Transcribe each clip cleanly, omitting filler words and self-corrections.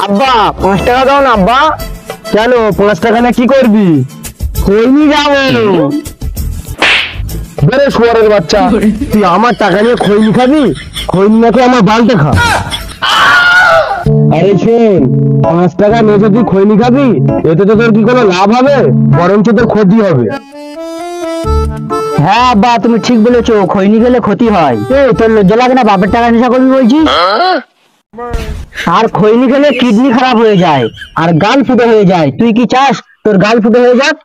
আব্বা 5 টাকা দাও না আব্বা। কেন 5 টাকা না কি করবি? খৈনি যাবো। বেরে শুয়ারের বাচ্চা, তুই আমার টাকা নিয়ে খৈনি খাবি? খৈনি নাকি আমার বালতে খা। আরে শোন, 5 টাকা নিয়ে যদি খৈনি খাবি এতে তো তোর কি কোনো লাভ হবে? বরঞ্চ তোর ক্ষতি হবে। হ্যাঁ আব্বা, তুমি ঠিক বলেছো, খৈনি খেলে ক্ষতি হয়। এই তোর লজ্জা লাগে না বাপের টাকা নেশা করবি বলছিস? আর খৈনি খেলে কিডনি খারাপ হয়ে যায় আর গাল ফুটো হয়ে যায়। তুই কি চাস তোর গাল ফুটো হয়ে যাক?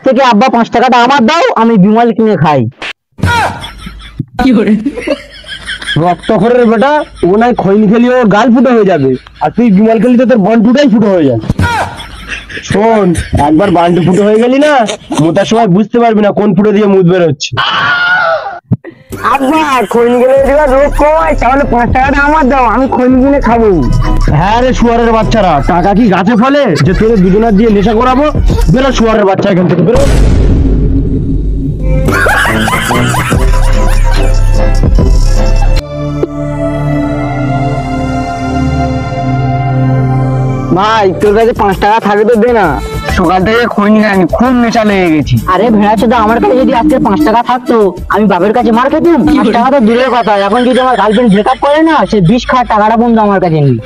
থেকে আব্বা 5 টাকাটা আমার দাও, আমি বিমল কিনে খাই। রক্তখরের বেটা, ও নাই খৈনি খেলি ওর গাল ফুটো হয়ে যাবে, আর তুই বিমল খেলি তো তোর বান্টুটাই ফুটো হয়ে যাবে। শোন, একবার বান্টু ফুটো হয়ে গেলি না, মোটার সময় বুঝতে পারবি না কোন ফুটো দিয়ে মুখ বের হচ্ছে। আব্বা খৈনি খেলে দিবা রোগ কমায়, তাহলে 5 টাকাটা আমার দাও, আমি খৈনি কিনে খাবো। হ্যাঁ রে শুয়ারের বাচ্চারা, টাকা কি গাছে ফলে যে তোদের দুজনের দিয়ে নেশা করাবো? বেরো শুয়ারের বাচ্চা এখান থেকে, বেরো। ভাই তোর কাছে 5 টাকা থাকে তো দে না, সকাল থেকে খৈনি খাইনি, খুব নেশা লেগে গেছি। আরে ভেড়া চোদা, আমার কাছে যদি আজকে 5 টাকা থাকতো আমি বাপের কাছে মার খেতাম। 5 টাকা তো দূরের কথা, এখন যদি আমার গার্লফ্রেন্ড ব্রেকআপ করে না, সে বিষ খাওয়ার টাকাটা বন্ধু আমার কাছে নেই।